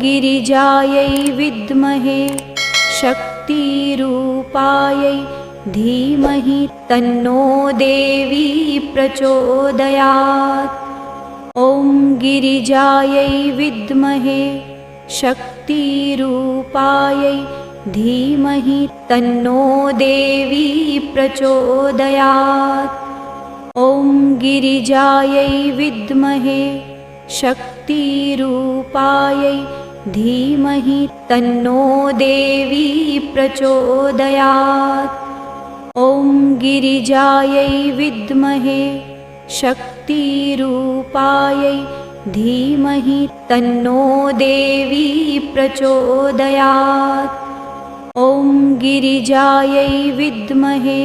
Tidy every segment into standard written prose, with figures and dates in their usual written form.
गिरिजायै विद्महे शक्तिरूपायै धीमहि तन्नो देवी प्रचोदयात्। ॐ गिरिजायै विद्महे शक्तिरूपायै धीमहि तन्नो देवी प्रचोदयात्। ॐ गिरिजायै विद्महे शक्तिरूपायै धीमहि तन्नो देवी प्रचोदयात्। ॐ गिरिजायै विद्महे शक्तिरूपायै धीमहि तन्नो देवी प्रचोदयात्। ॐ गिरिजायै विद्महे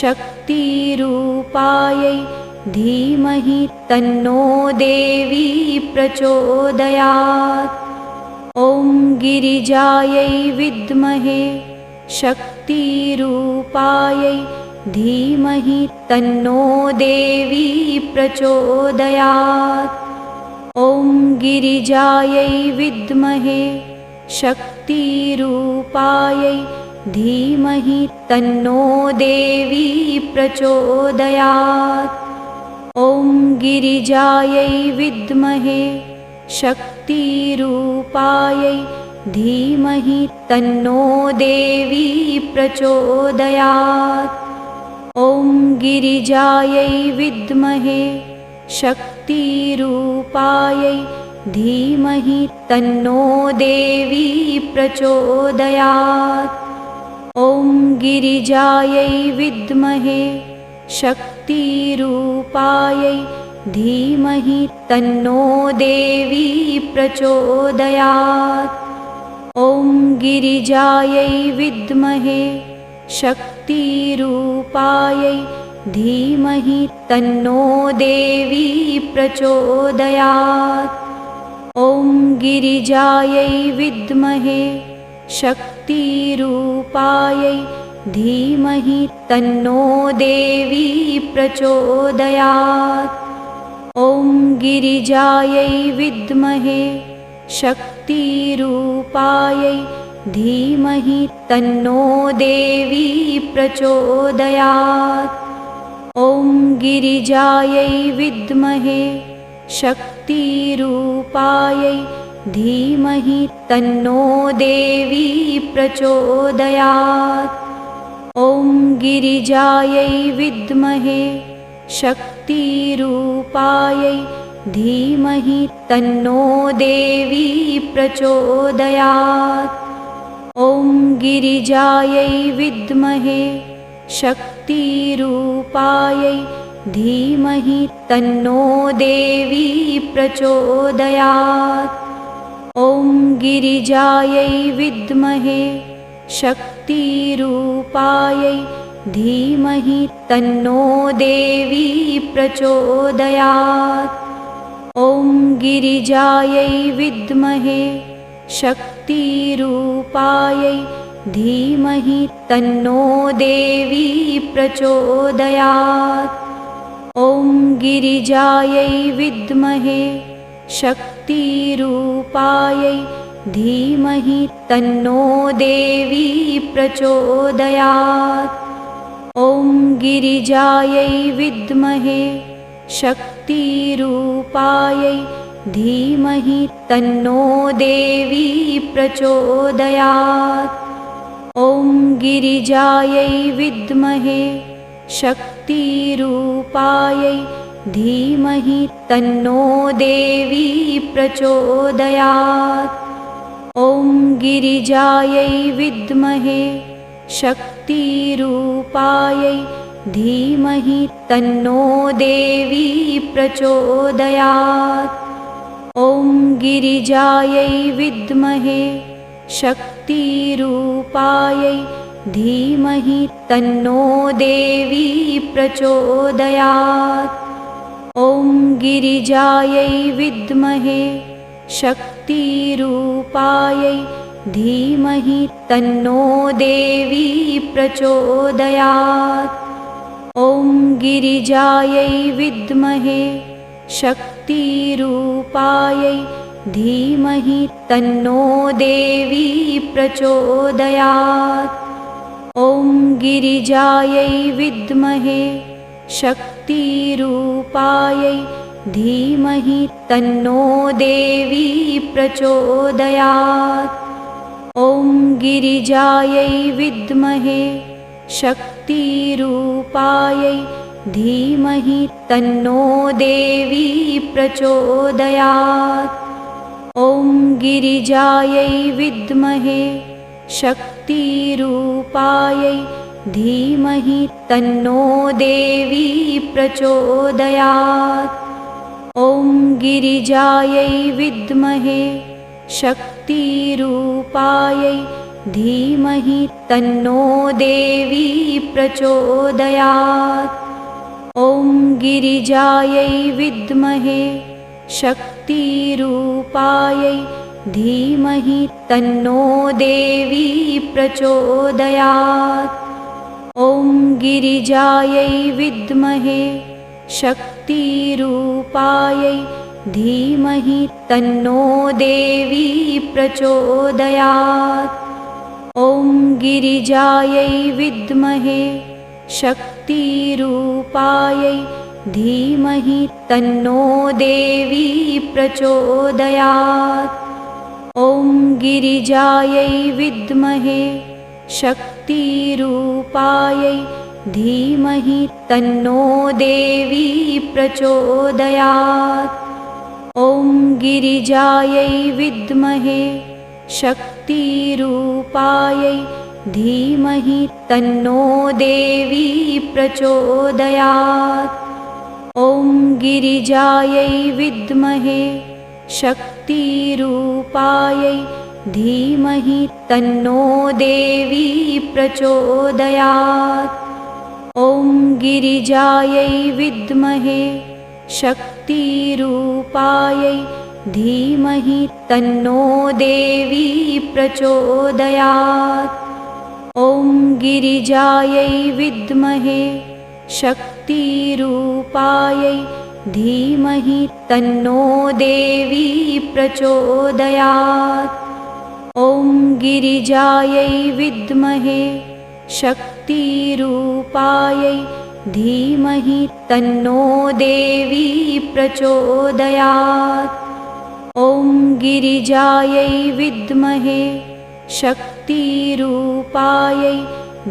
शक्तिरूपायै धीमहि तन्नो देवी प्रचोदयात्। ॐ गिरिजायै विद्महे शक्तिरूपायै धीमहि तन्नो देवी प्रचोदयात्। ॐ गिरिजायै विद्महे शक्तिरूपायै धीमहि तन्नो देवी प्रचोदयात्। ॐ गिरिजायै विद्महे शक्तिरूपायै धीमहि तन्नो देवी प्रचोदयात्। ॐ गिरिजायै विद्महे शक्तिरूपायै धीमहि तन्नो देवी प्रचोदयात्। ॐ गिरिजायै विद्महे शक्तिरूपायै धीमहि तन्नो देवी प्रचोदयात्। ॐ गिरिजायै विद्महे शक्तिरूपायै धीमहि तन्नो देवी प्रचोदयात्। ॐ गिरिजायै विद्महे शक्तिरूपायै धीमहि तन्नो देवी प्रचोदयात्। ॐ गिरिजायै विद्महे शक्तिरूपायै धीमहि तन्नो देवी प्रचोदयात्। ॐ गिरिजायै विद्महे शक्तिरूपायै धीमहि तन्नो देवी प्रचोदयात्। ॐ गिरिजायै विद्महे शक्तिरूपायै धीमहि तन्नो देवी प्रचोदयात्। ॐ गिरिजायै विद्महे शक्तिरूपायै धीमहि तन्नो देवी प्रचोदयात्। ॐ गिरिजायै विद्महे शक्तिरूपायै धीमहि तन्नो देवी प्रचोदयात्। ॐ गिरिजायै विद्महे शक्तिरूपायै धीमहि तन्नो देवी प्रचोदयात्। ॐ गिरिजायै विद्महे शक्तिरूपायै धीमहि तन्नो देवी प्रचोदयात्। ॐ गिरिजायै विद्महे शक्तिरूपायै धीमहि तन्नो देवी प्रचोदयात्। ॐ गिरिजायै विद्महे शक्तिरूपायै धीमहि तन्नो देवी प्रचोदयात्। ॐ गिरिजायै विद्महे शक्तिरूपायै धीमहि तन्नो देवी प्रचोदयात्। ॐ गिरिजायै विद्महे शक्तिरूपायै धीमहि तन्नो देवी प्रचोदयात्। ॐ गिरिजायै विद्महे शक्तिरूपायै धीमहि तन्नो देवी प्रचोदयात्। ॐ गिरिजायै विद्महे शक्तिरूपायै धीमहि तन्नो देवी प्रचोदयात्। ॐ गिरिजायै विद्महे शक्तिरूपायै धीमहि तन्नो देवी प्रचोदयात्। ॐ गिरिजायै विद्महे शक्तिरूपायै धीमहि तन्नो देवी प्रचोदयात्। ॐ गिरिजायै विद्महे शक्तिरूपायै धीमहि तन्नो देवी प्रचोदयात्। ॐ गिरिजायै विद्महे शक्तिरूपायै धीमहि तन्नो देवी प्रचोदयात्। ॐ गिरिजायै विद्महे शक्तिरूपायै धीमहि तन्नो देवी प्रचोदयात्। ॐ गिरिजायै विद्महे शक्तिरूपायै धीमहि तन्नो देवी प्रचोदयात्। ॐ गिरिजायै विद्महे शक्तिरूपायै धीमहि तन्नो देवी प्रचोदयात्। ॐ गिरिजायै विद्महे शक्तिरूपायै धीमहि तन्नो देवी प्रचोदयात्। ॐ गिरिजायै विद्महे शक्तिरूपायै धीमहि तन्नो देवी प्रचोदयात्। ॐ गिरिजायै विद्महे शक्तिरूपायै धीमहि तन्नो देवी प्रचोदयात्। ॐ गिरिजायै विद्महे शक्तिरूपायै धीमहि तन्नो देवी प्रचोदयात्। ॐ गिरिजायै विद्महे शक्तिरूपायै धीमहि तन्नो देवी प्रचोदयात्। ॐ गिरिजायै विद्महे शक्तिरूपायै धीमहि तन्नो देवी प्रचोदयात्। ॐ गिरिजायै विद्महे शक्तिरूपायै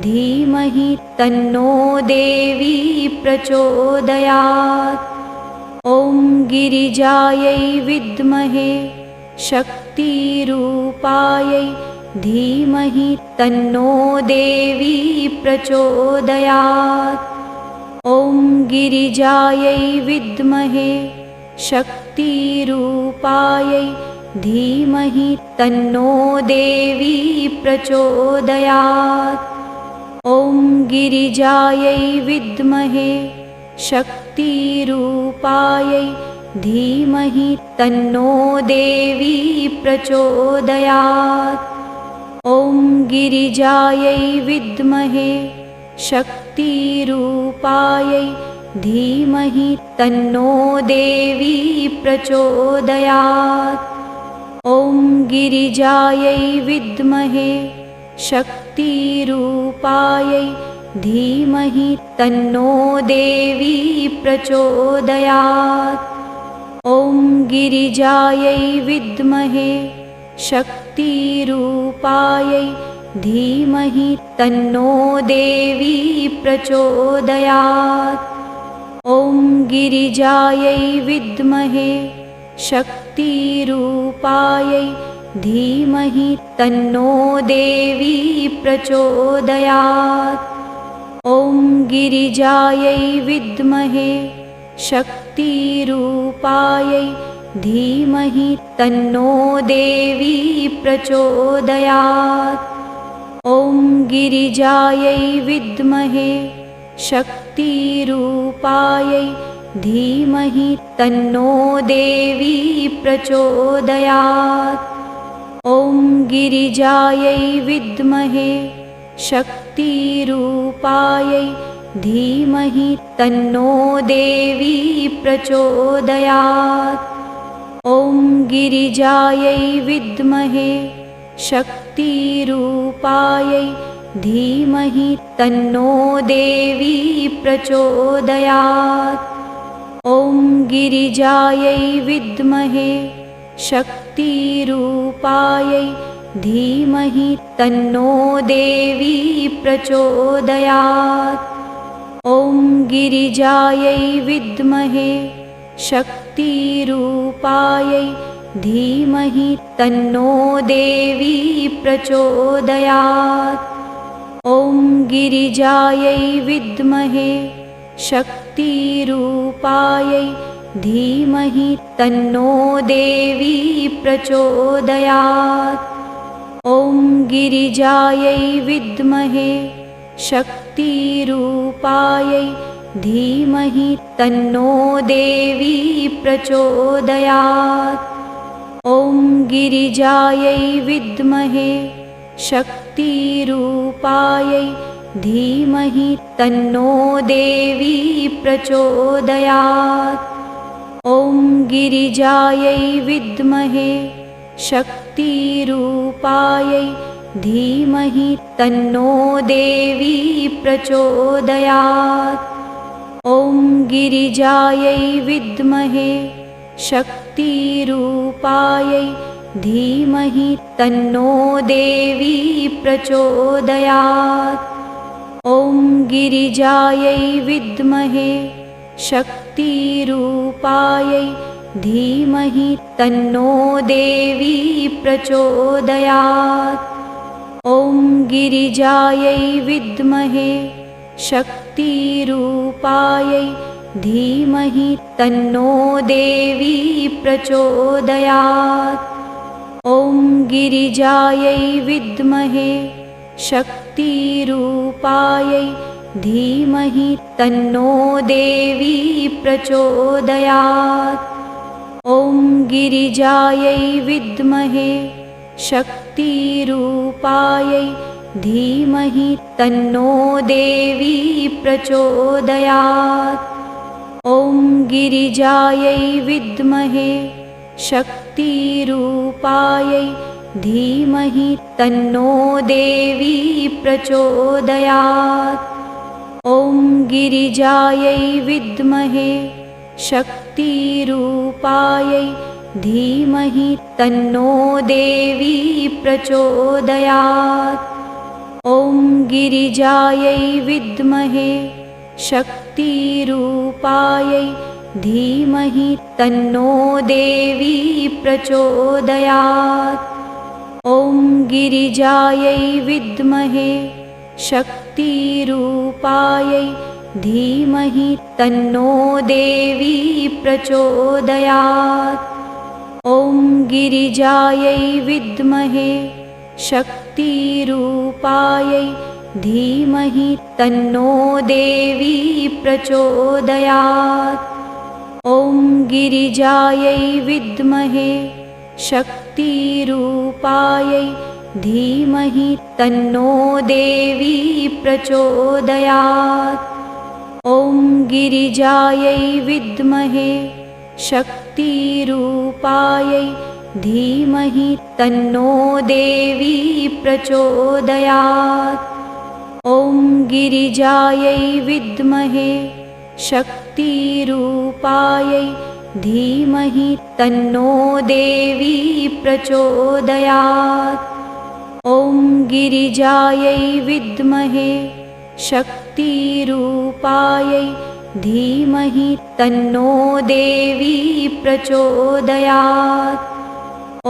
धीमहि तन्नो देवी प्रचोदयात्। ॐ गिरिजायै विद्महे शक्तिरूपायै धीमहि तन्नो देवी प्रचोदयात्। ॐ गिरिजायै विद्महे शक्तिरूपायै धीमहि तन्नो देवी प्रचोदयात्। ॐ गिरिजायै विद्महे शक्तिरूपायै धीमहि तन्नो देवी प्रचोदयात्। ॐ गिरिजायै विद्महे शक्तिरूपायै धीमहि तन्नो देवी प्रचोदयात्। ॐ गिरिजायै विद्महे शक्तिरूपायै धीमहि तन्नो देवी प्रचोदयात्। ॐ गिरिजायै विद्महे शक्तिरूपायै धीमहि तन्नो देवी प्रचोदयात्। ॐ गिरिजायै विद्महे शक्तिरूपायै धीमहि तन्नो देवी प्रचोदयात्। ॐ गिरिजायै विद्महे शक्तिरूपायै धीमहि तन्नो देवी प्रचोदयात्। ॐ गिरिजायै विद्महे शक्तिरूपायै धीमहि तन्नो देवी प्रचोदयात्। ॐ गिरिजायै विद्महे शक्तिरूपायै धीमहि तन्नो देवी प्रचोदयात्। ॐ गिरिजायै विद्महे शक्तिरूपायै धीमहि तन्नो देवी प्रचोदयात्। ॐ गिरिजायै विद्महे शक्तिरूपायै धीमहि तन्नो देवी प्रचोदयात्। ॐ गिरिजायै विद्महे शक्तिरूपायै धीमहि तन्नो देवी प्रचोदयात्। ॐ गिरिजायै विद्महे शक्तिरूपायै धीमहि तन्नो देवी प्रचोदयात्। ॐ गिरिजायै विद्महे शक्तिरूपायै धीमहि तन्नो देवी प्रचोदयात्। ॐ गिरिजायै विद्महे शक्तिरूपायै धीमहि तन्नो देवी प्रचोदयात्। ॐ गिरिजायै विद्महे शक्तिरूपायै धीमहि तन्नो देवी प्रचोदयात्। ॐ गिरिजायै विद्महे शक्तिरूपायै धीमहि तन्नो देवी प्रचोदयात्। ॐ गिरिजायै विद्महे शक्तिरूपायै धीमहि तन्नो देवी प्रचोदयात्। ॐ गिरिजायै विद्महे शक्तिरूपायै धीमहि तन्नो देवी प्रचोदयात्। ॐ गिरिजायै विद्महे शक्तिरूपायै धीमहि तन्नो देवी प्रचोदयात्। ॐ गिरिजायै विद्महे शक्तिरूपायै धीमहि तन्नो देवी प्रचोदयात्। ॐ गिरिजायै विद्महे शक्तिरूपायै धीमहि तन्नो देवी प्रचोदयात्। ॐ गिरिजायै विद्महे शक्तिरूपायै धीमहि तन्नो देवी प्रचोदयात्। ॐ गिरिजायै विद्महे शक्तिरूपायै धीमहि तन्नो देवी प्रचोदयात्। ॐ गिरिजायै विद्महे शक्तिरूपायै धीमहि तन्नो देवी प्रचोदयात्। ॐ गिरिजायै विद्महे शक्तिरूपायै धीमहि तन्नो देवी प्रचोदयात्। ॐ गिरिजायै विद्महे शक्तिरूपायै धीमहि तन्नो देवी प्रचोदयात्। ॐ गिरिजायै विद्महे शक्तिरूपायै धीमहि तन्नो देवी प्रचोदयात्। ॐ गिरिजायै विद्महे शक्तिरूपायै धीमहि तन्नो देवी प्रचोदयात्। ॐ गिरिजायै विद्महे शक्तिरूपायै धीमहि तन्नो देवी प्रचोदयात्। ॐ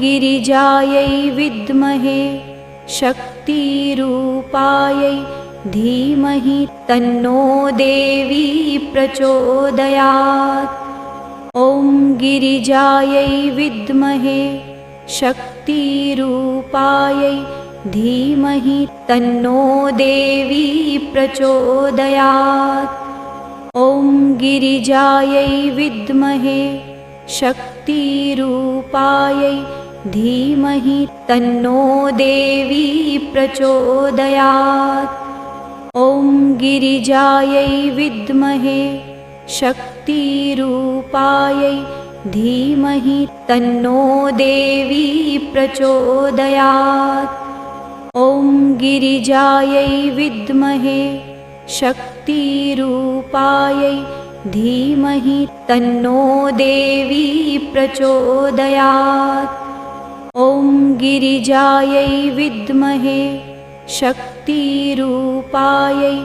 गिरिजायै विद्महे शक्तिरूपायै धीमहि तन्नो देवी प्रचोदयात्। ॐ गिरिजायै विद्महे शक्तिरूपायै धीमहि तन्नो देवी प्रचोदयात्। ॐ गिरिजायै विद्महे शक्तिरूपायै धीमहि तन्नो देवी प्रचोदयात्। ॐ गिरिजायै विद्महे शक्तिरूपायै धीमहि तन्नो देवी प्रचोदयात्। ॐ गिरिजायै विद्महे शक्तिरूपायै धीमहि तन्नो देवी प्रचोदयात्। ॐ गिरिजायै विद्महे शक्तिरूपायै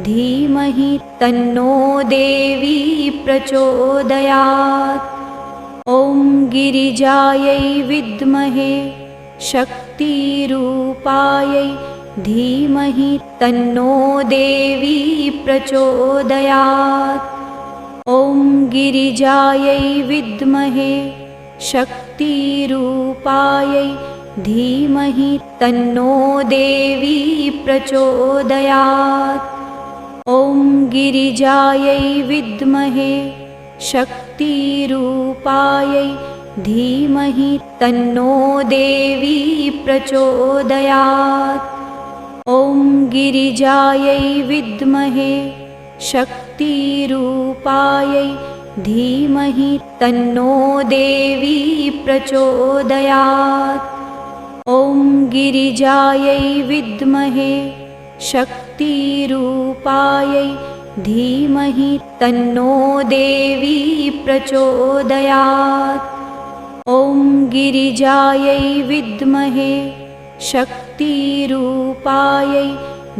धीमहि तन्नो देवी प्रचोदयात्। ॐ गिरिजायै विद्महे शक्तिरूपायै धीमहि तन्नो देवी प्रचोदयात्। ॐ गिरिजायै विद्महे शक्तिरूपायै धीमहि तन्नो देवी प्रचोदयात्। ॐ गिरिजायै विद्महे शक्तिरूपायै धीमहि तन्नो देवी प्रचोदयात्। ॐ गिरिजायै विद्महे शक्तिरूपायै धीमहि तन्नो देवी प्रचोदयात्। ॐ गिरिजायै विद्महे शक्तिरूपायै धीमहि तन्नो देवी प्रचोदयात्। ॐ गिरिजायै विद्महे शक्तिरूपायै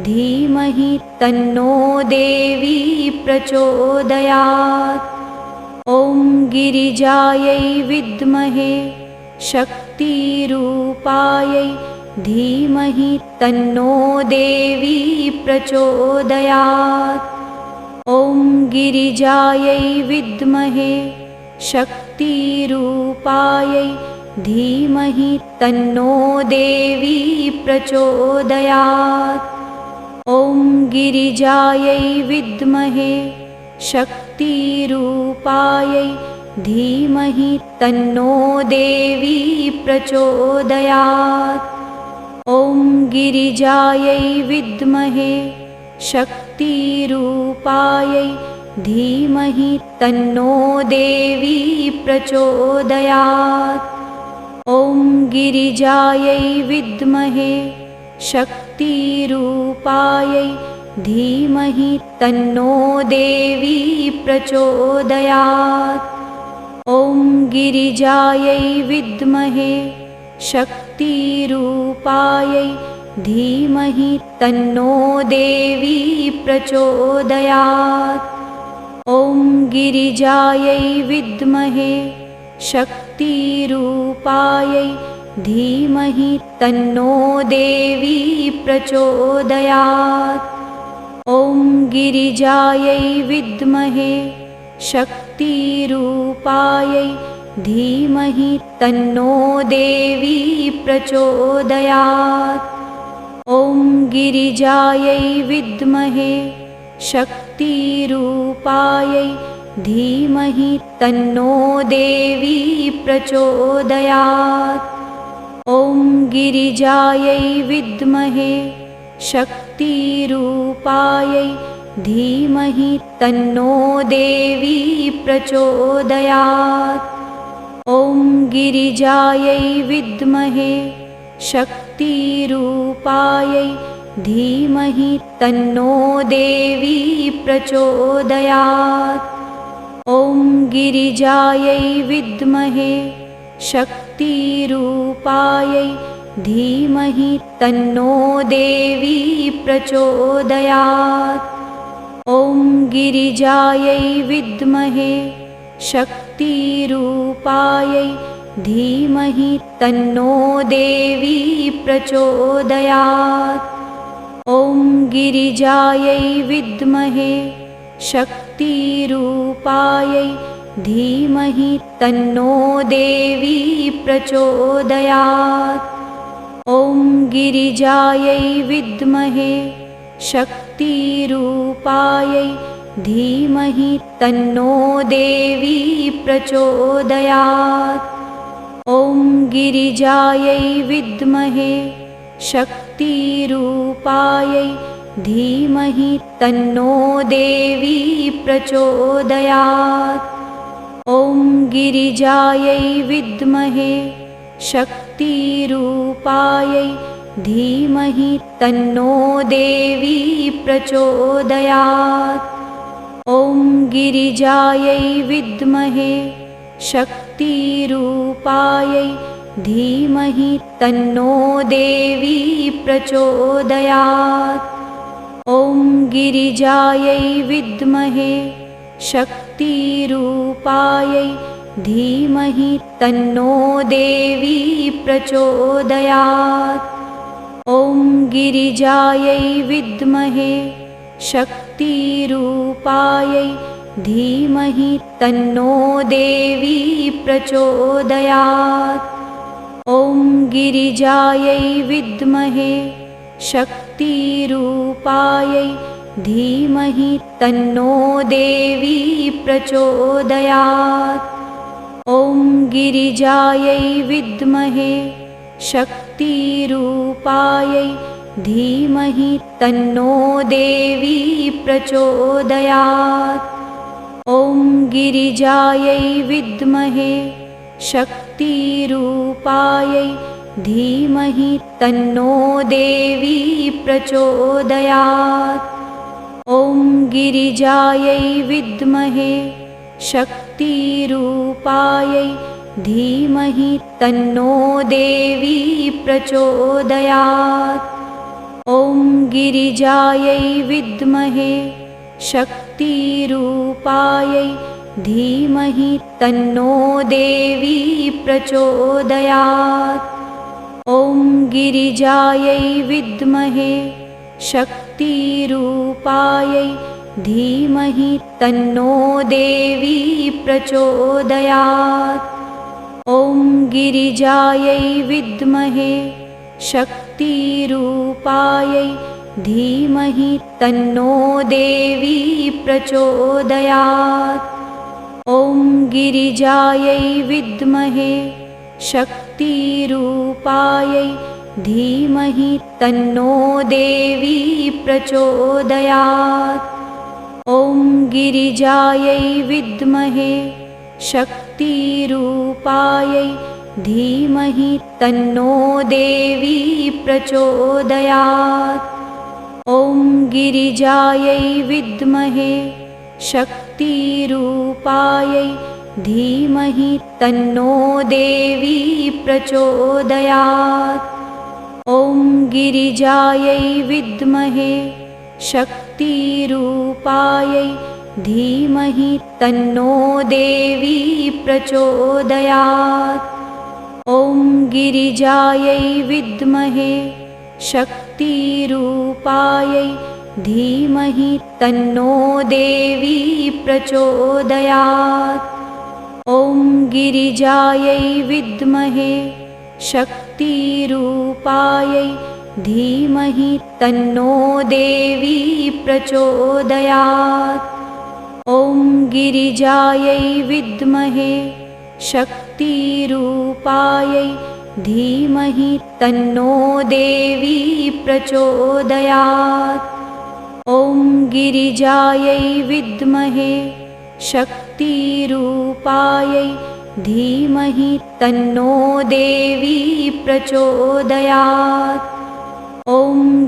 धीमहि तन्नो देवी प्रचोदयात्। ॐ गिरिजायै विद्महे शक्तिरूपायै धीमहि तन्नो देवी प्रचोदयात्। ॐ गिरिजायै विद्महे शक्तिरूपायै धीमहि तन्नो देवी प्रचोदयात्। ॐ गिरिजायै विद्महे शक्तिरूपायै धीमहि तन्नो देवी प्रचोदयात्। ॐ गिरिजायै विद्महे शक्तिरूपायै धीमहि तन्नो देवी प्रचोदयात्। ॐ गिरिजायै विद्महे शक्तिरूपायै धीमहि तन्नो देवी प्रचोदयात्। ॐ गिरिजायै विद्महे शक्तिरूपायै धीमहि तन्नो देवी प्रचोदयात्। ॐ गिरिजायै विद्महे शक्तिरूपायै धीमहि तन्नो देवी प्रचोदयात्। ॐ गिरिजायै विद्महे शक्तिरूपायै धीमहि तन्नो देवी प्रचोदयात्। ॐ गिरिजायै विद्महे शक्तिरूपायै धीमहि तन्नो देवी प्रचोदयात्। ॐ गिरिजायै विद्महे शक्तिरूपायै धीमहि तन्नो देवी प्रचोदयात्। ॐ गिरिजायै विद्महे शक्तिरूपायै धीमहि तन्नो देवी प्रचोदयात्। ॐ गिरिजायै विद्महे शक्तिरूपायै धीमहि तन्नो देवी प्रचोदयात्। ॐ गिरिजायै विद्महे शक्तिरूपायै धीमहि तन्नो देवी प्रचोदयात्। ॐ गिरिजायै विद्महे शक्तिरूपायै धीमहि तन्नो देवी प्रचोदयात्। ॐ गिरिजायै विद्महे शक्तिरूपायै धीमहि तन्नो देवी प्रचोदयात्। ॐ गिरिजायै विद्महे शक्तिरूपायै धीमहि तन्नो देवी प्रचोदयात्। ॐ ॐ गिरिजायै विद्महे शक्तिरूपायै धीमहि तन्नो देवी प्रचोदयात्। ॐ गिरिजायै विद्महे शक्तिरूपायै धीमहि तन्नो देवी प्रचोदयात्। ॐ गिरिजायै विद्महे शक्तिरूपायै धीमहि तन्नो देवी प्रचोदयात्। ॐ गिरिजायै विद्महे शक्तिरूपायै धीमहि तन्नो देवी प्रचोदयात्। ॐ गिरिजायै विद्महे शक्तिरूपायै धीमहि तन्नो देवी प्रचोदयात्। ॐ गिरिजायै विद्महे शक्तिरूपायै धीमहि तन्नो देवी प्रचोदयात्। ॐ गिरिजायै विद्महे शक्तिरूपायै धीमहि तन्नो देवी प्रचोदयात्। ॐ गिरिजायै विद्महे शक्तिरूपायै धीमहि तन्नो देवी प्रचोदयात्। ॐ गिरिजायै विद्महे शक्तिरूपायै धीमहि तन्नो देवी प्रचोदयात्। ॐ गिरिजायै विद्महे शक्तिरूपायै धीमहि तन्नो देवी प्रचोदयात्। ॐ गिरिजायै विद्महे शक्तिरूपायै धीमहि तन्नो देवी प्रचोदयात्। ॐ गिरिजायै विद्महे शक्तिरूपायै धीमहि तन्नो देवी प्रचोदयात्। ॐ गिरिजायै विद्महे शक्तिरूपायै धीमहि तन्नो देवी प्रचोदयात्। ॐ गिरिजायै विद्महे शक्तिरूपायै धीमहि तन्नो देवी प्रचोदयात्। ॐ गिरिजायै विद्महे शक्तिरूपायै धीमहि तन्नो देवी प्रचोदयात्। ॐ गिरिजायै विद्महे शक्तिरूपायै धीमहि तन्नो देवी प्रचोदयात्। ॐ गिरिजायै विद्महे शक्तिरूपायै धीमहि तन्नो देवी प्रचोदयात्। ॐ गिरिजायै विद्महे शक्तिरूपायै धीमहि तन्नो देवी प्रचोदयात्। ॐ गिरिजायै विद्महे शक्तिरूपायै धीमहि तन्नो देवी प्रचोदयात्। ॐ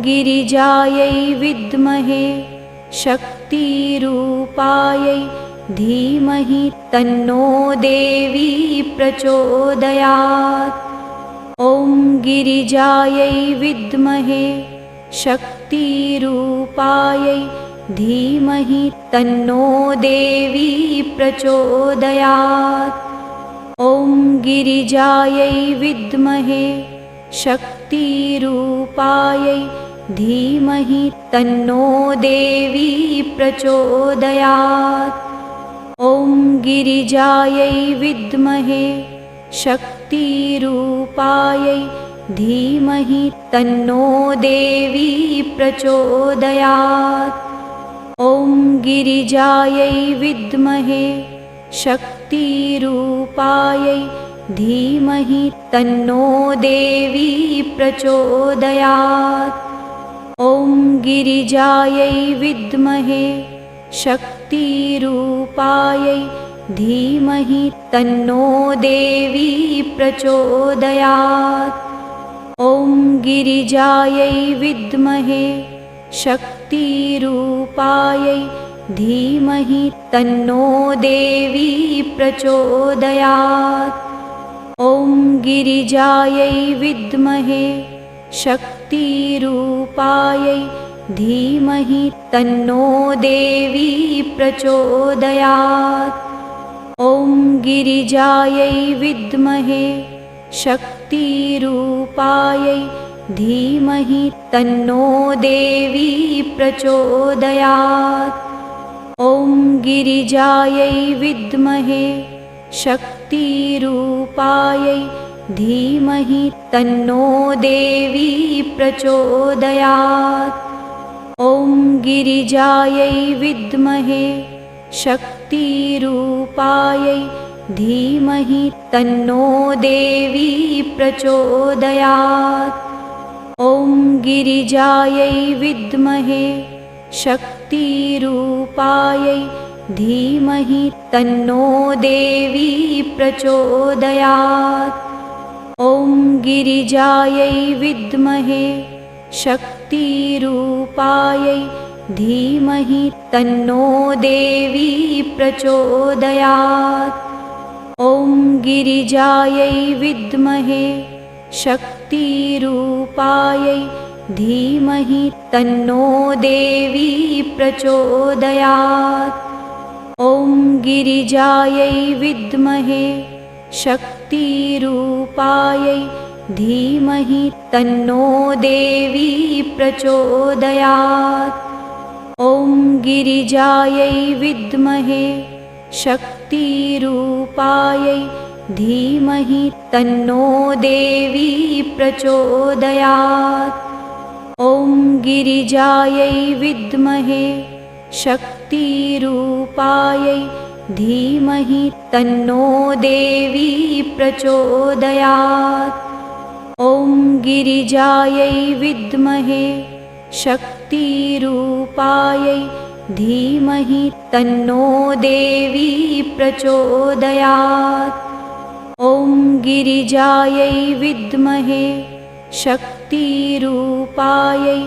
गिरिजायै विद्महे शक्तिरूपायै धीमहि तन्नो देवी प्रचोदयात्। ॐ गिरिजायै विद्महे शक्तिरूपायै धीमहि तन्नो देवी प्रचोदयात्। ॐ गिरिजायै विद्महे शक्तिरूपायै धीमहि तन्नो देवी प्रचोदयात्। ॐ गिरिजायै विद्महे शक्तिरूपायै धीमहि तन्नो देवी प्रचोदयात्। ॐ गिरिजायै विद्महे शक्तिरूपायै धीमहि तन्नो देवी प्रचोदयात्। ॐ गिरिजायै विद्महे शक्तिरूपायै धीमहि तन्नो देवी प्रचोदयात्। ॐ गिरिजायै विद्महे शक्तिरूपायै धीमहि तन्नो देवी प्रचोदयात्। ॐ गिरिजायै विद्महे शक्तिरूपायै धीमहि तन्नो देवी प्रचोदयात्। ॐ गिरिजायै विद्महे शक्तिरूपायै धीमहि तन्नो देवी प्रचोदयात्। ॐ गिरिजायै विद्महे शक्तिरूपायै धीमहि तन्नो देवी प्रचोदयात्। ॐ गिरिजायै विद्महे शक्तिरूपायै धीमहि तन्नो देवी प्रचोदयात्। ॐ गिरिजायै विद्महे शक्तिरूपायै धीमहि तन्नो देवी प्रचोदयात्। ॐ गिरिजायै विद्महे शक्तिरूपायै धीमहि तन्नो देवी प्रचोदयात्। ॐ गिरिजायै विद्महे शक्तिरूपायै धीमहि तन्नो देवी प्रचोदयात्। ॐ गिरिजायै विद्महे शक्तिरूपायै धीमहि तन्नो देवी प्रचोदयात्। ॐ गिरिजायै विद्महे शक्तिरूपायै धीमहि तन्नो देवी प्रचोदयात्। ॐ गिरिजायै विद्महे शक्तिरूपायै धीमहि तन्नो देवी प्रचोदयात्। ॐ गिरिजायै विद्महे शक्तिरूपायै धीमहि तन्नो देवी प्रचोदयात्। ॐ गिरिजायै विद्महे शक्तिरूपायै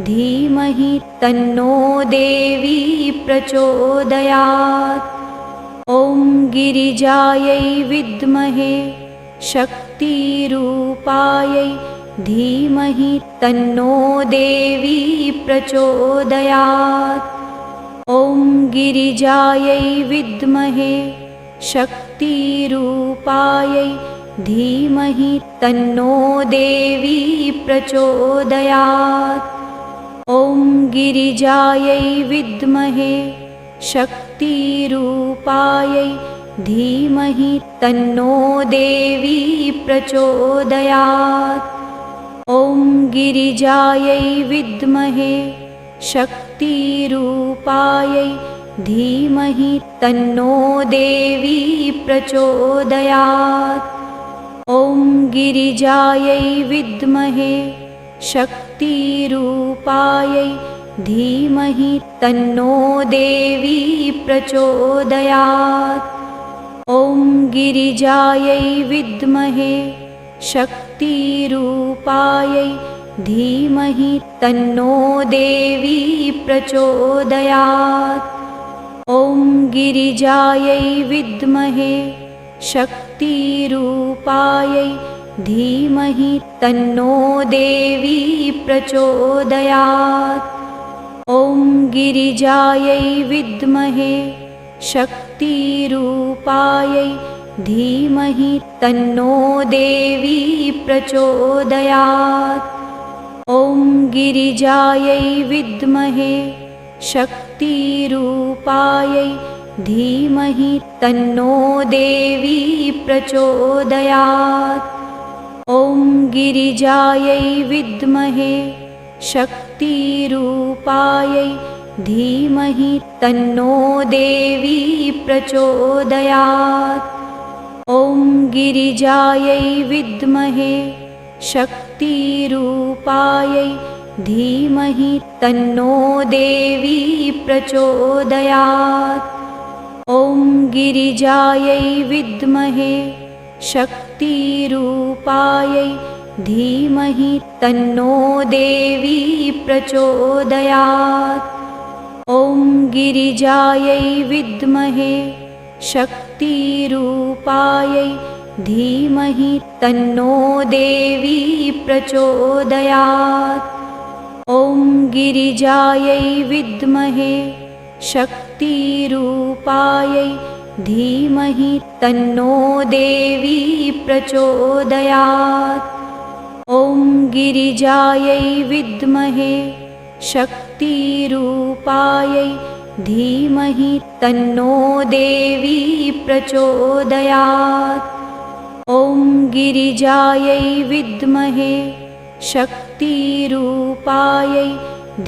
धीमहि तन्नो देवी प्रचोदयात्। ॐ गिरिजायै विद्महे शक्तिरूपायै धीमहि तन्नो देवी प्रचोदयात्। ॐ गिरिजायै विद्महे शक्तिरूपायै धीमहि तन्नो देवी प्रचोदयात्। ॐ गिरिजायै विद्महे शक्तिरूपायै धीमहि तन्नो देवी प्रचोदयात्। ॐ गिरिजायै विद्महे शक्तिरूपायै धीमहि तन्नो देवी प्रचोदयात्। ॐ गिरिजायै विद्महे शक्तिरूपायै धीमहि तन्नो देवी प्रचोदयात्। ॐ गिरिजायै विद्महे शक्तिरूपायै धीमहि तन्नो देवी प्रचोदयात्। ॐ गिरिजायै विद्महे शक्तिरूपायै धीमहि तन्नो देवी प्रचोदयात्। ॐ गिरिजायै विद्महे शक्तिरूपायै धीमहि तन्नो देवी प्रचोदयात्। ॐ गिरिजायै विद्महे शक्तिरूपायै धीमहि तन्नो देवी प्रचोदयात्। ॐ गिरिजायै विद्महे शक्तिरूपायै धीमहि तन्नो देवी प्रचोदयात्। ॐ गिरिजायै विद्महे शक्तिरूपायै धीमहि तन्नो देवी प्रचोदयात्। ॐ गिरिजायै विद्महे शक्तिरूपायै धीमहि तन्नो देवी प्रचोदयात्। ॐ गिरिजायै विद्महे शक्तिरूपायै धीमहि तन्नो देवी प्रचोदयात्। ॐ गिरिजायै विद्महे शक्तिरूपायै धीमहि तन्नो देवी प्रचोदयात्। ॐ गिरिजायै विद्महे शक्तिरूपायै धीमहि तन्नो देवी प्रचोदयात्। ॐ गिरिजायै विद्महे शक्तिरूपायै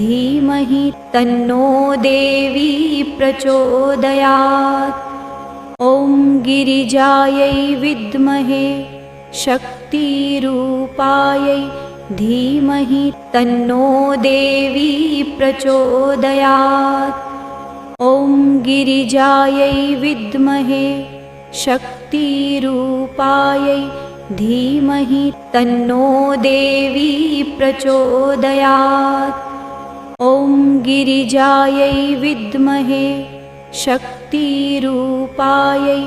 धीमहि तन्नो देवी प्रचोदयात्। ॐ गिरिजायै विद्महे शक्तिरूपायै धीमहि तन्नो देवी प्रचोदयात्। ॐ गिरिजायै विद्महे शक्तिरूपायै धीमहि तन्नो देवी प्रचोदयात्। ॐ गिरिजायै विद्महे शक्तिरूपायै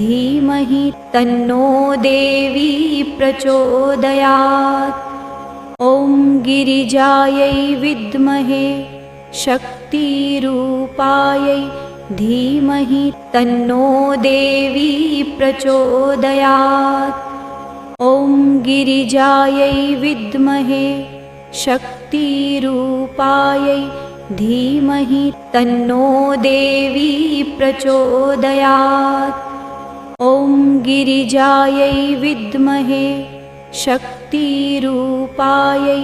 धीमहि तन्नो देवी प्रचोदयात्। ॐ गिरिजायै विद्महे शक्तिरूपायै धीमहि तन्नो देवी प्रचोदयात्। ॐ गिरिजायै विद्महे शक्तिरूपायै धीमहि तन्नो देवी प्रचोदयात्। ॐ गिरिजायै विद्महे शक्तिरूपायै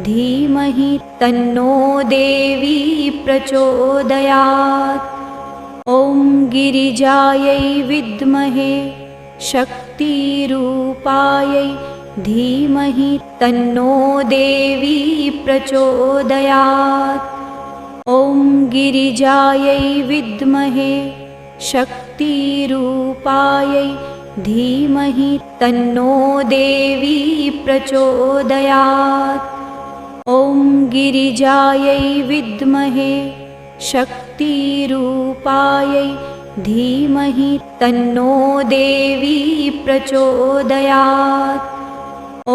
धीमहि तन्नो देवी प्रचोदयात्। ॐ गिरिजायै विद्महे शक्तिरूपायै धीमहि तन्नो देवी प्रचोदयात्। ॐ गिरिजायै विद्महे शक्तिरूपायै धीमहि तन्नो देवी प्रचोदयात्। ॐ गिरिजायै विद्महे शक्तिरूपायै धीमहि तन्नो देवी प्रचोदयात्। ॐ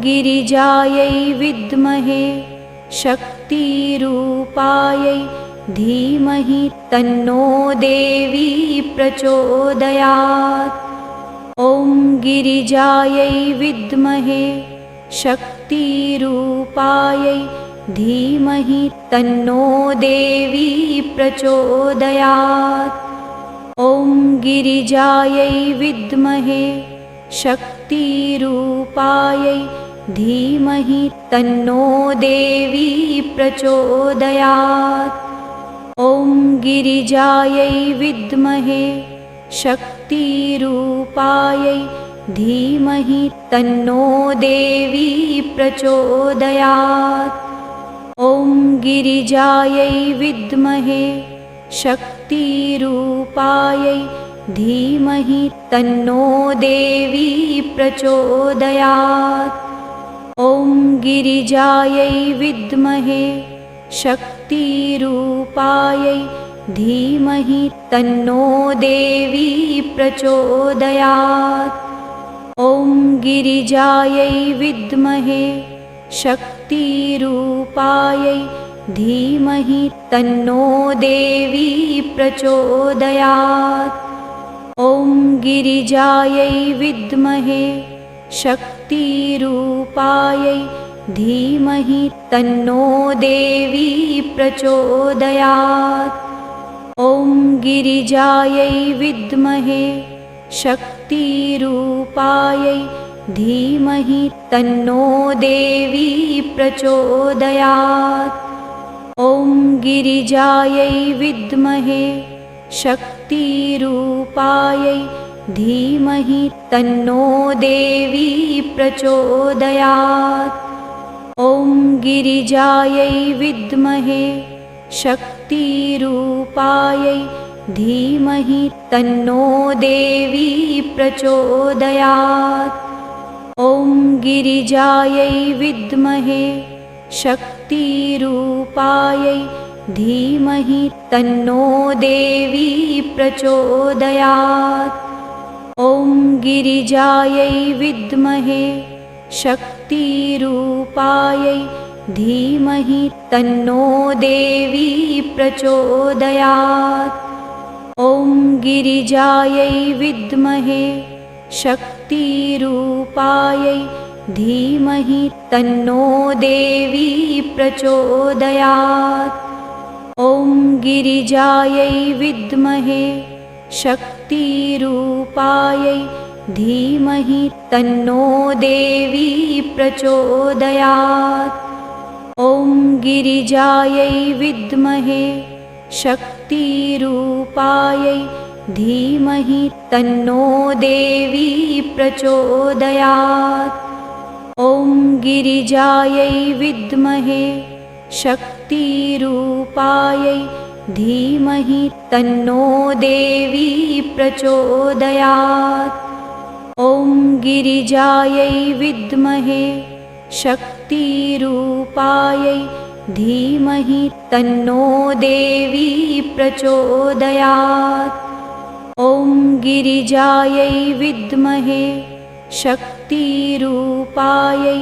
गिरिजायै विद्महे शक्तिरूपायै धीमहि तन्नो देवी प्रचोदयात्। ॐ गिरिजायै विद्महे शक्तिरूपायै धीमहि तन्नो देवी प्रचोदयात्। ॐ गिरिजायै विद्महे शक्तिरूपायै धीमहि तन्नो देवी प्रचोदयात्। ॐ गिरिजायै विद्महे शक्तिरूपायै धीमहि तन्नो देवी प्रचोदयात्। ॐ गिरिजायै विद्महे शक्तिरूपायै धीमहि तन्नो देवी प्रचोदयात्। ॐ गिरिजायै विद्महे शक्तिरूपायै धीमहि तन्नो देवी प्रचोदयात्। ॐ गिरिजायै विद्महे शक्तिरूपायै धीमहि तन्नो देवी प्रचोदयात्। ॐ गिरिजायै विद्महे शक्तिरूपायै धीमहि तन्नो देवी प्रचोदयात्। ॐ गिरिजायै विद्महे शक्तिरूपायै धीमहि तन्नो देवी प्रचोदयात्। ॐ गिरिजायै विद्महे शक्तिरूपायै धीमहि तन्नो देवी प्रचोदयात्। ॐ गिरिजायै विद्महे शक्तिरूपायै धीमहि तन्नो देवी प्रचोदयात्। ॐ गिरिजायै विद्महे शक्तिरूपायै धीमहि तन्नो देवी प्रचोदयात्। ॐ गिरिजायै विद्महे शक्तिरूपायै धीमहि तन्नो देवी प्रचोदयात्। ॐ गिरिजायै विद्महे शक्तिरूपायै धीमहि तन्नो देवी प्रचोदयात्। ॐ गिरिजायै विद्महे शक्तिरूपायै धीमहि तन्नो देवी प्रचोदयात्। ॐ गिरिजायै विद्महे शक्तिरूपायै धीमहि तन्नो देवी प्रचोदयात्। ॐ गिरिजायै विद्महे शक्तिरूपायै धीमहि तन्नो देवी प्रचोदयात्। ॐ गिरिजायै विद्महे शक्तिरूपायै धीमहि तन्नो देवी प्रचोदयात्। ॐ गिरिजायै विद्महे शक्तिरूपायै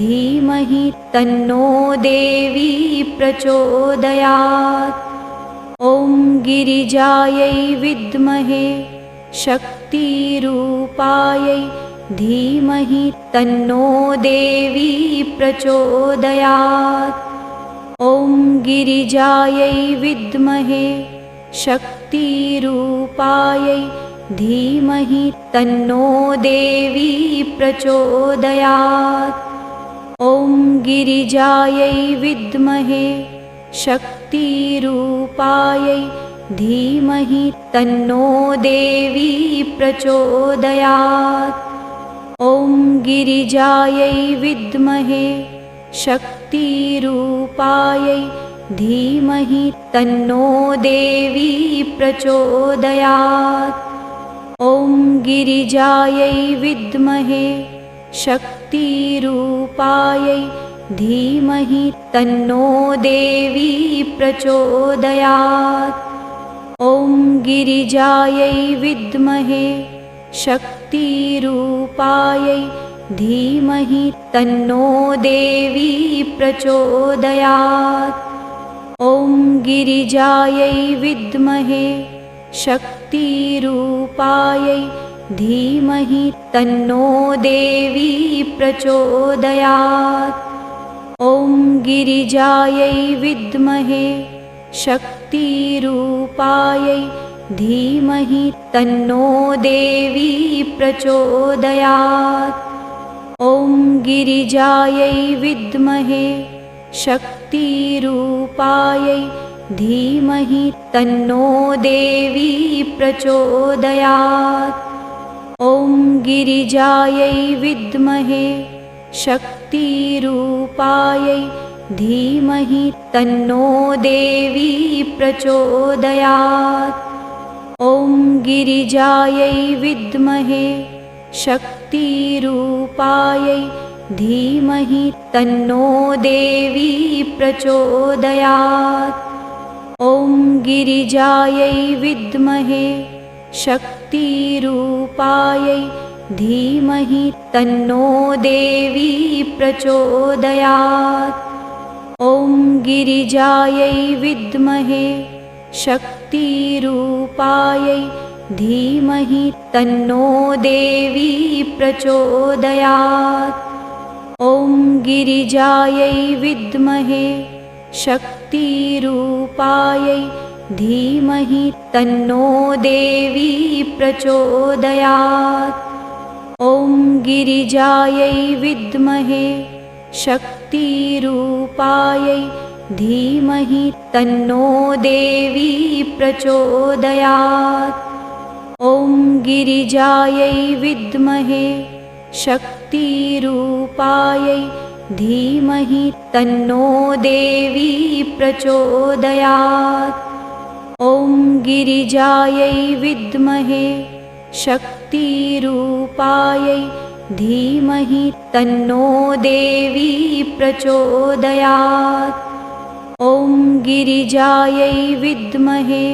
धीमहि तन्नो देवी प्रचोदयात्। ॐ गिरिजायै विद्महे शक्तिरूपायै धीमहि तन्नो देवी प्रचोदयात्। ॐ गिरिजायै विद्महे शक्तिरूपायै धीमहि तन्नो देवी प्रचोदयात्। ॐ गिरिजायै विद्महे शक्तिरूपायै धीमहि तन्नो देवी प्रचोदयात्। ॐ गिरिजायै विद्महे शक्तिरूपायै धीमहि तन्नो देवी प्रचोदयात्। ॐ गिरिजायै विद्महे शक्तिरूपायै धीमहि तन्नो देवी प्रचोदयात्। ॐ गिरिजायै विद्महे शक्तिरूपायै धीमहि तन्नो देवी प्रचोदयात्। ॐ गिरिजायै विद्महे शक्तिरूपायै धीमहि तन्नो देवी प्रचोदयात्। ॐ गिरिजायै विद्महे शक्तिरूपायै धीमहि तन्नो देवी प्रचोदयात्। ॐ गिरिजायै विद्महे शक्तिरूपायै धीमहि तन्नो देवी प्रचोदयात्। ॐ गिरिजायै विद्महे शक्तिरूपायै धीमहि तन्नो देवी प्रचोदयात्। ॐ गिरिजायै विद्महे शक्तिरूपायै धीमहि तन्नो देवी प्रचोदयात्। ॐ गिरिजायै विद्महे शक्तिरूपायै धीमहि तन्नो देवी प्रचोदयात्। ॐ गिरिजायै विद्महे शक्तिरूपायै धीमहि तन्नो देवी प्रचोदयात्। ॐ गिरिजायै विद्महे शक्तिरूपायै धीमहि तन्नो देवी प्रचोदयात्। ॐ गिरिजायै विद्महे शक्तिरूपायै धीमहि तन्नो देवी प्रचोदयात्। ॐ गिरिजायै विद्महे शक्तिरूपायै धीमहि तन्नो देवी प्रचोदयात्। ॐ गिरिजायै विद्महे शक्तिरूपायै धीमहि तन्नो देवी प्रचोदयात्। ॐ गिरिजायै विद्महे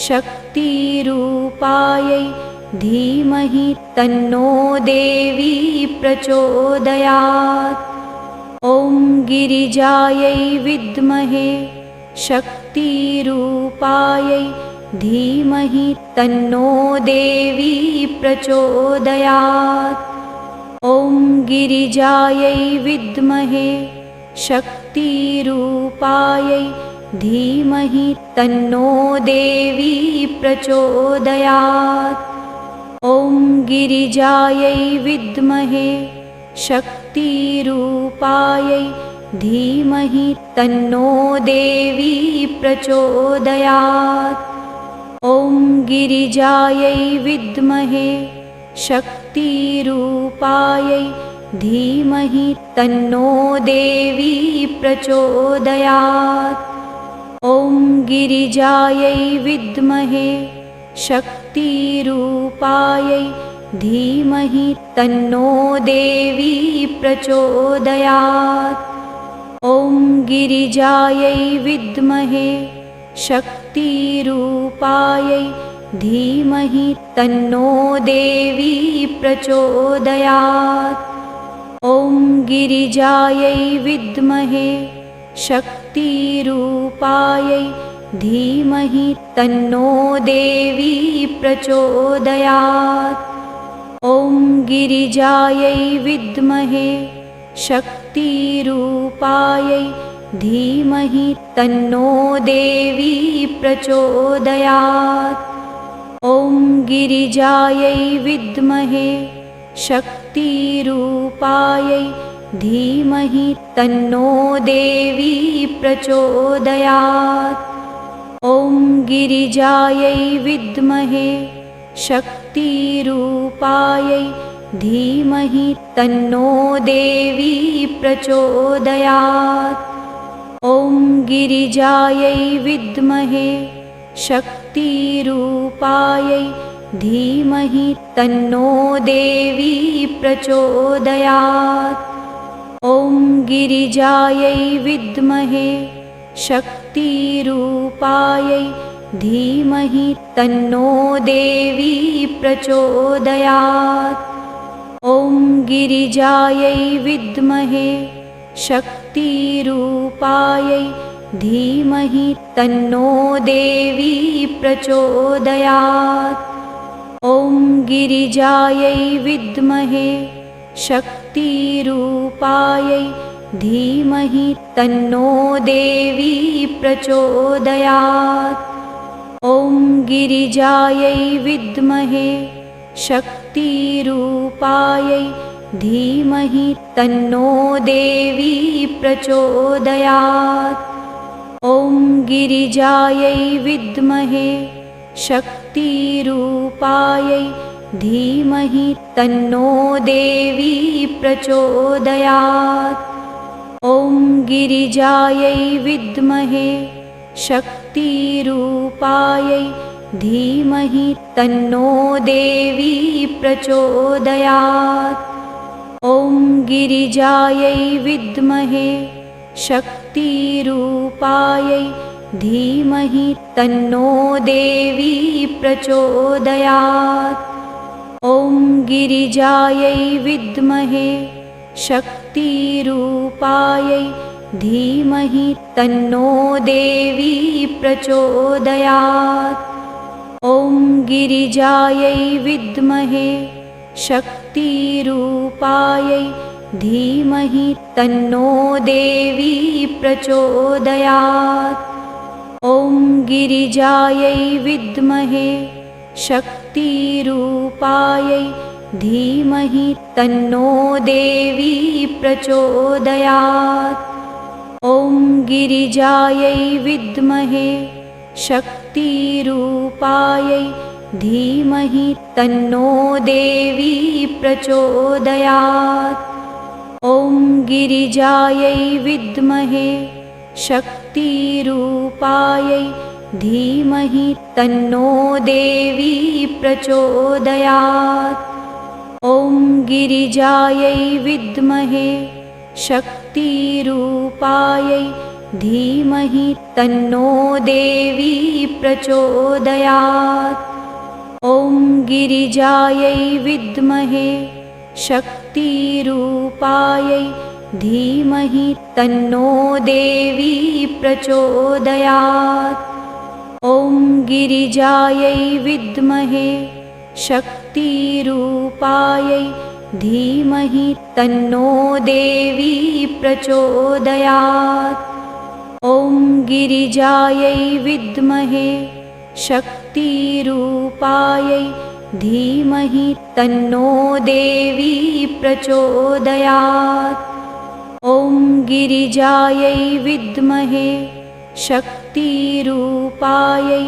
शक्तिरूपायै धीमहि तन्नो देवी प्रचोदयात्। ॐ गिरिजायै विद्महे शक्तिरूपायै धीमहि तन्नो देवी प्रचोदयात्। ॐ गिरिजायै विद्महे शक्तिरूपायै धीमहि तन्नो देवी प्रचोदयात्। ॐ गिरिजायै विद्महे शक्तिरूपायै धीमहि तन्नो देवी प्रचोदयात्। ॐ गिरिजायै विद्महे शक्तिरूपायै धीमहि तन्नो देवी प्रचोदयात्। ॐ गिरिजायै विद्महे शक्तिरूपायै धीमहि तन्नो देवी प्रचोदयात्। ॐ गिरिजायै विद्महे शक्तिरूपायै धीमहि तन्नो देवी प्रचोदयात्। ॐ गिरिजायै विद्महे शक्तिरूपायै धीमहि तन्नो देवी प्रचोदयात्। ॐ गिरिजायै विद्महे शक्तिरूपायै धीमहि तन्नो देवी प्रचोदयात्। ॐ गिरिजायै विद्महे शक्तिरूपायै धीमहि तन्नो देवी प्रचोदयात्। ॐ गिरिजायै विद्महे शक्तिरूपायै धीमहि तन्नो देवी प्रचोदयात्। ॐ गिरिजायै विद्महे शक्तिरूपायै धीमहि तन्नो देवी प्रचोदयात्। ॐ गिरिजायै विद्महे शक्तिरूपायै धीमहि तन्नो देवी प्रचोदयात्। ॐ गिरिजायै विद्महे शक्तिरूपायै धीमहि तन्नो देवी प्रचोदयात्। ॐ गिरिजायै विद्महे शक्तिरूपायै धीमहि तन्नो देवी प्रचोदयात्। ॐ गिरिजायै विद्महे शक्तिरूपायै धीमहि तन्नो देवी प्रचोदयात्। ॐ गिरिजायै विद्महे शक्तिरूपायै धीमहि तन्नो देवी प्रचोदयात्। ॐ गिरिजायै विद्महे शक्तिरूपायै धीमहि तन्नो देवी प्रचोदयात्। ॐ गिरिजायै विद्महे शक्तिरूपायै धीमहि तन्नो देवी प्रचोदयात्। ॐ गिरिजायै विद्महे शक्तिरूपायै धीमहि तन्नो देवी प्रचोदयात्। ॐ गिरिजायै विद्महे शक्तिरूपायै धीमहि तन्नो देवी प्रचोदयात्। ॐ गिरिजायै विद्महे शक्तिरूपायै धीमहि तन्नो देवी प्रचोदयात्। ॐ गिरिजायै विद्महे शक्तिरूपायै धीमहि तन्नो देवी प्रचोदयात्। ॐ गिरिजायै विद्महे शक्तिरूपायै धीमहि तन्नो देवी प्रचोदयात्। ॐ गिरिजायै विद्महे शक्तिरूपायै धीमहि तन्नो देवी प्रचोदयात्। ॐ गिरिजायै विद्महे शक्तिरूपायै धीमहि तन्नो देवी प्रचोदयात्। ॐ गिरिजायै विद्महे शक्तिरूपायै धीमहि तन्नो देवी प्रचोदयात्। ॐ गिरिजायै विद्महे शक्तिरूपायै धीमहि तन्नो देवी प्रचोदयात्। ॐ गिरिजायै विद्महे शक्तिरूपायै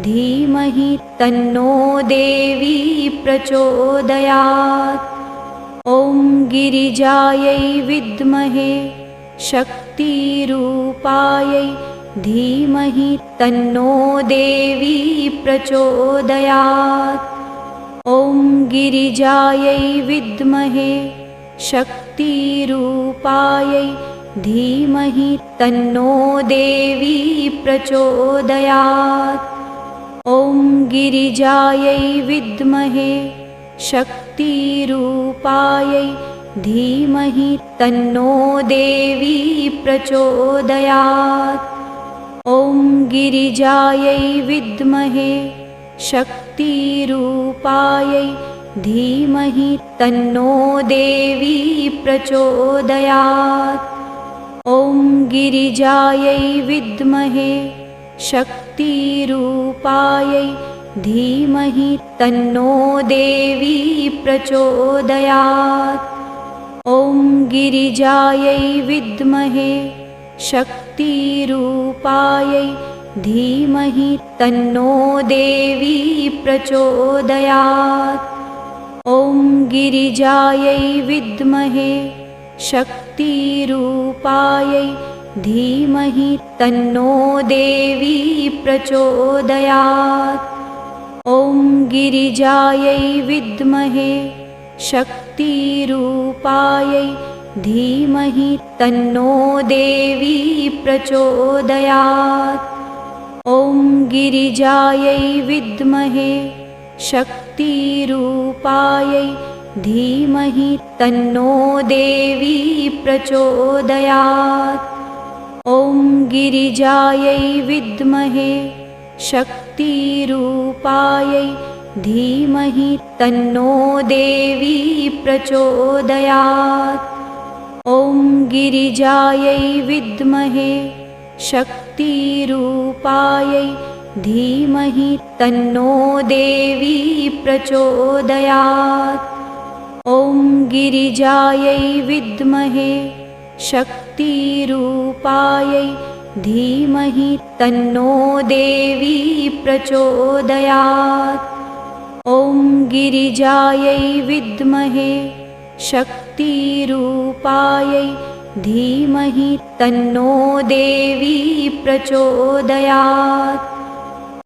धीमहि तन्नो देवी प्रचोदयात्। ॐ गिरिजायै विद्महे शक्तिरूपायै धीमहि तन्नो देवी प्रचोदयात्। ॐ गिरिजायै विद्महे शक्तिरूपायै धीमहि तन्नो देवी प्रचोदयात्। ॐ गिरिजायै विद्महे शक्तिरूपायै धीमहि तन्नो देवी प्रचोदयात्। ॐ गिरिजायै विद्महे शक्तिरूपायै धीमहि तन्नो देवी प्रचोदयात्। ॐ गिरिजायै विद्महे शक्तिरूपायै धीमहि तन्नो देवी प्रचोदयात्। ॐ गिरिजायै विद्महे शक्तिरूपायै धीमहि तन्नो देवी प्रचोदयात्। ॐ गिरिजायै विद्महे शक्तिरूपायै धीमहि तन्नो देवी प्रचोदयात्। ॐ गिरिजायै विद्महे शक्तिरूपायै धीमहि तन्नो देवी प्रचोदयात्। ॐ गिरिजायै विद्महे शक्तिरूपायै धीमहि तन्नो देवी प्रचोदयात्। ॐ गिरिजायै विद्महे शक्तिरूपायै धीमहि तन्नो देवी प्रचोदयात्। ॐ गिरिजायै विद्महे शक्तिरूपायै धीमहि तन्नो देवी प्रचोदयात्। ॐ गिरिजायै विद्महे शक्तिरूपायै धीमहि तन्नो देवी प्रचोदयात्। ॐ गिरिजायै विद्महे शक्तिरूपायै धीमहि तन्नो देवी प्रचोदयात्।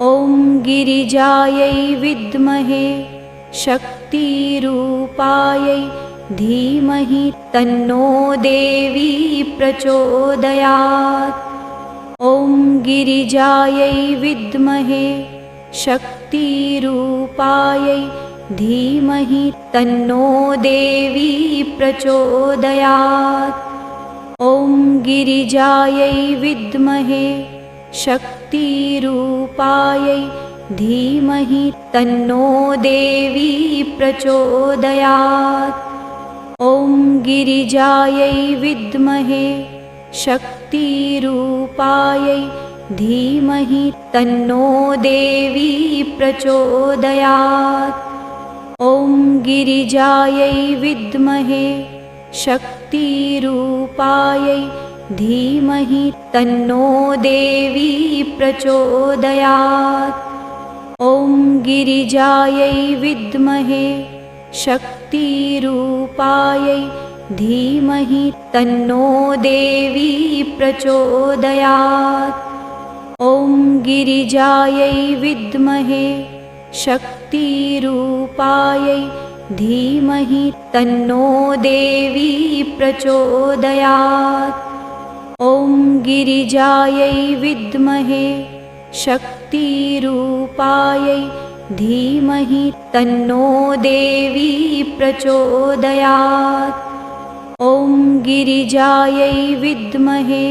ॐ गिरिजायै विद्महे शक्तिरूपायै धीमहि तन्नो देवी प्रचोदयात्। ॐ गिरिजायै विद्महे शक्तिरूपायै धीमहि तन्नो देवी प्रचोदयात्। ॐ गिरिजायै विद्महे शक्तिरूपायै धीमहि तन्नो देवी प्रचोदयात्। ॐ गिरिजायै विद्महे शक्तिरूपायै धीमहि तन्नो देवी प्रचोदयात्। ॐ गिरिजायै विद्महे शक्तिरूपायै धीमहि तन्नो देवी प्रचोदयात्। ॐ गिरिजायै विद्महे शक्तिरूपायै धीमहि तन्नो देवी प्रचोदयात्। ॐ गिरिजायै विद्महे शक्तिरूपायै धीमहि तन्नो देवी प्रचोदयात्। ॐ गिरिजायै विद्महे शक्तिरूपायै धीमहि तन्नो देवी प्रचोदयात्। ॐ गिरिजायै विद्महे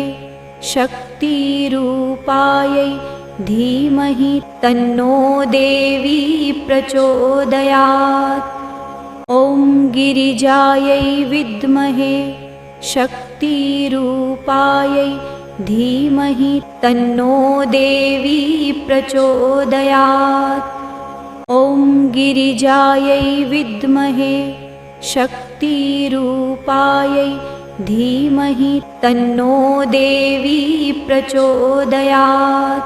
शक्तिरूपायै धीमहि तन्नो देवी प्रचोदयात्। ॐ गिरिजायै विद्महे शक्तिरूपायै धीमहि तन्नो देवी प्रचोदयात्। ॐ गिरिजायै विद्महे शक्तिरूपायै धीमहि तन्नो देवी प्रचोदयात्।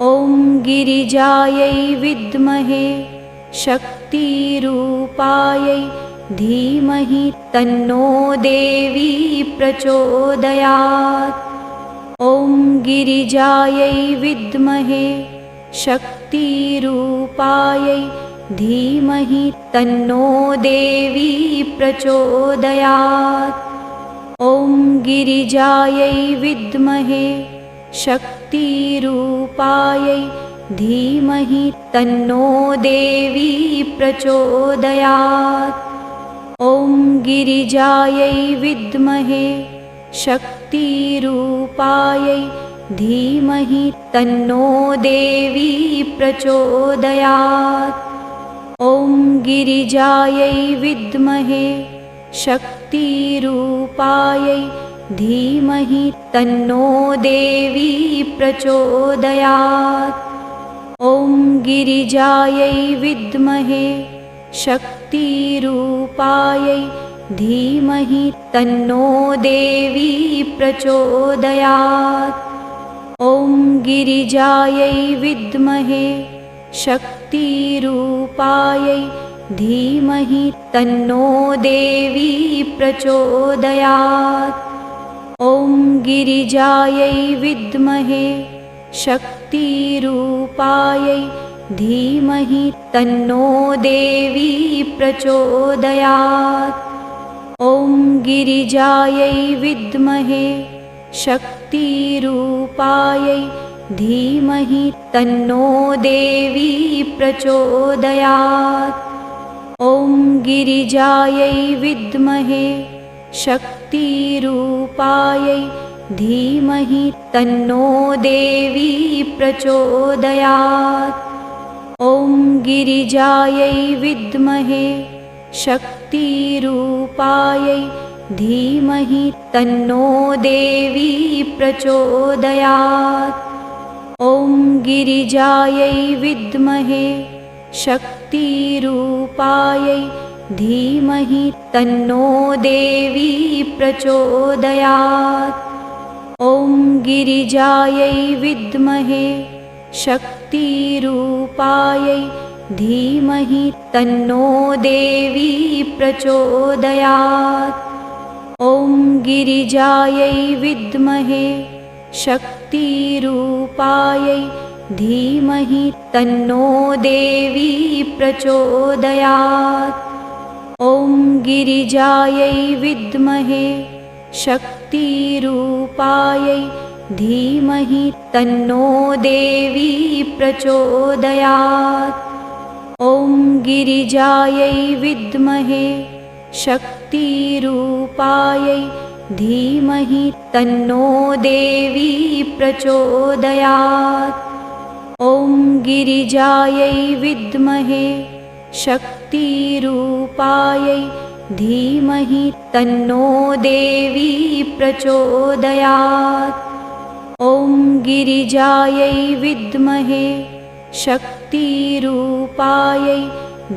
ॐ गिरिजायै विद्महे शक्तिरूपायै धीमहि तन्नो देवी प्रचोदयात्। ॐ गिरिजायै विद्महे शक्तिरूपायै धीमहि तन्नो देवी प्रचोदयात्। ॐ गिरिजायै विद्महे शक्तिरूपायै धीमहि तन्नो देवी प्रचोदयात्। ॐ गिरिजायै विद्महे शक्तिरूपायै धीमहि तन्नो देवी प्रचोदयात्। ॐ गिरिजायै विद्महे शक्तिरूपायै धीमहि तन्नो देवी प्रचोदयात्। ॐ गिरिजायै विद्महे शक्तिरूपायै धीमहि तन्नो देवी प्रचोदयात्। ॐ गिरिजायै विद्महे शक्तिरूपायै धीमहि तन्नो देवी प्रचोदयात्। ॐ गिरिजायै विद्महे शक्तिरूपायै धीमहि तन्नो देवी प्रचोदयात्। ॐ गिरिजायै विद्महे शक्तिरूपायै धीमहि तन्नो देवी प्रचोदयात्। ॐ गिरिजायै विद्महे शक्तिरूपायै धीमहि तन्नो देवी प्रचोदयात्। ॐ गिरिजायै विद्महे शक्तिरूपायै धीमहि तन्नो देवी प्रचोदयात्। ॐ गिरिजायै विद्महे शक्तिरूपायै धीमहि तन्नो देवी प्रचोदयात्। ॐ गिरिजायै विद्महे शक्तिरूपायै धीमहि तन्नो देवी प्रचोदयात्। ॐ गिरिजायै विद्महे शक्तिरूपायै धीमहि तन्नो देवी प्रचोदयात्। ॐ गिरिजायै विद्महे शक्तिरूपायै धीमहि तन्नो देवी प्रचोदयात्। ॐ गिरिजायै विद्महे शक्तिरूपायै धीमहि तन्नो देवी प्रचोदयात्। ॐ गिरिजायै विद्महे शक्तिरूपायै धीमहि तन्नो देवी प्रचोदयात्। ॐ गिरिजायै विद्महे शक्तिरूपायै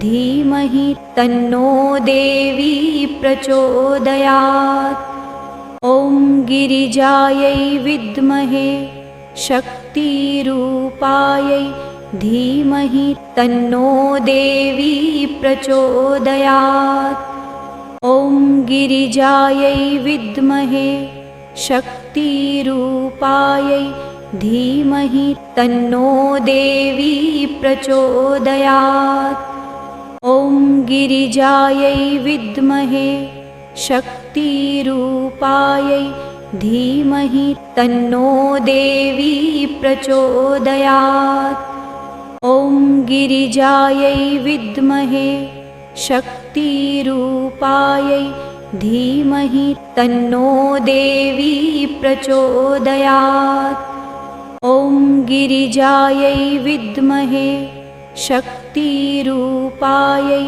धीमहि तन्नो देवी प्रचोदयात्। ॐ गिरिजायै विद्महे शक्तिरूपायै धीमहि तन्नो देवी प्रचोदयात्। ॐ गिरिजायै विद्महे शक्तिरूपायै धीमहि तन्नो देवी प्रचोदयात्। ॐ गिरिजायै विद्महे शक्तिरूपायै धीमहि तन्नो देवी प्रचोदयात्। ॐ गिरिजायै विद्महे शक्तिरूपायै धीमहि तन्नो देवी प्रचोदयात्। ॐ गिरिजायै विद्महे शक्तिरूपायै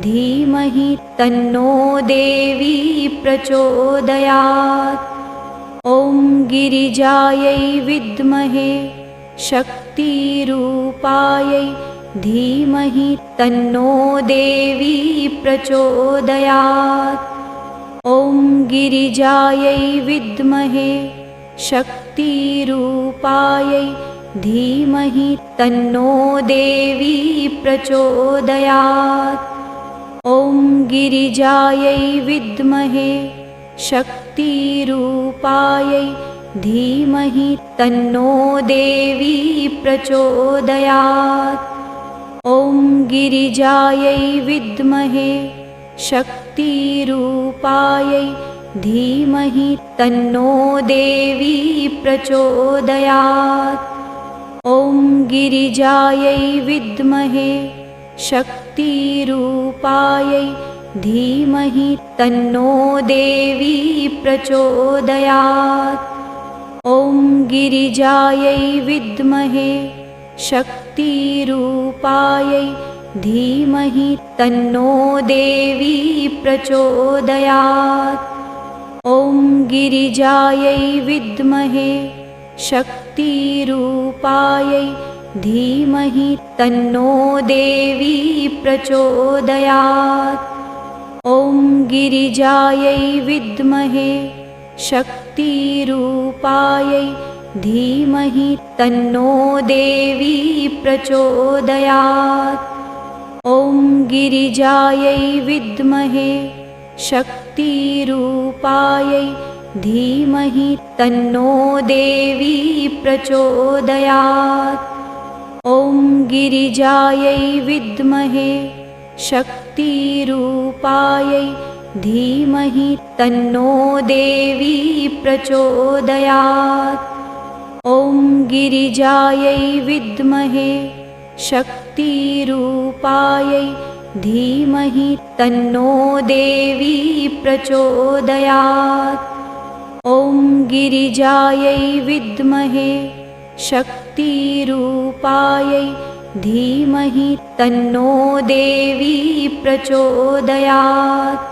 धीमहि तन्नो देवी प्रचोदयात्। ॐ गिरिजायै विद्महे शक्तिरूपायै धीमहि तन्नो देवी प्रचोदयात्। ॐ गिरिजायै विद्महे शक्तिरूपायै धीमहि तन्नो देवी प्रचोदयात्। ॐ गिरिजायै विद्महे शक्तिरूपायै धीमहि तन्नो देवी प्रचोदयात्। ॐ गिरिजायै विद्महे शक्तिरूपायै धीमहि तन्नो देवी प्रचोदयात्। ॐ गिरिजायै विद्महे शक्तिरूपायै धीमहि तन्नो देवी प्रचोदयात्। ॐ गिरिजायै विद्महे शक्तिरूपायै धीमहि तन्नो देवी प्रचोदयात्। ॐ गिरिजायै विद्महे शक्तिरूपायै धीमहि तन्नो देवी प्रचोदयात्। ॐ गिरिजायै विद्महे शक्तिरूपायै धीमहि तन्नो देवी प्रचोदयात्। ॐ गिरिजायै विद्महे शक्तिरूपायै धीमहि तन्नो देवी प्रचोदयात्। ॐ गिरिजायै विद्महे शक्तिरूपायै धीमहि तन्नो देवी प्रचोदयात्। ॐ गिरिजायै विद्महे शक्तिरूपायै धीमहि तन्नो देवी प्रचोदयात्। ॐ गिरिजायै विद्महे शक्तिरूपायै धीमहि तन्नो देवी प्रचोदयात्।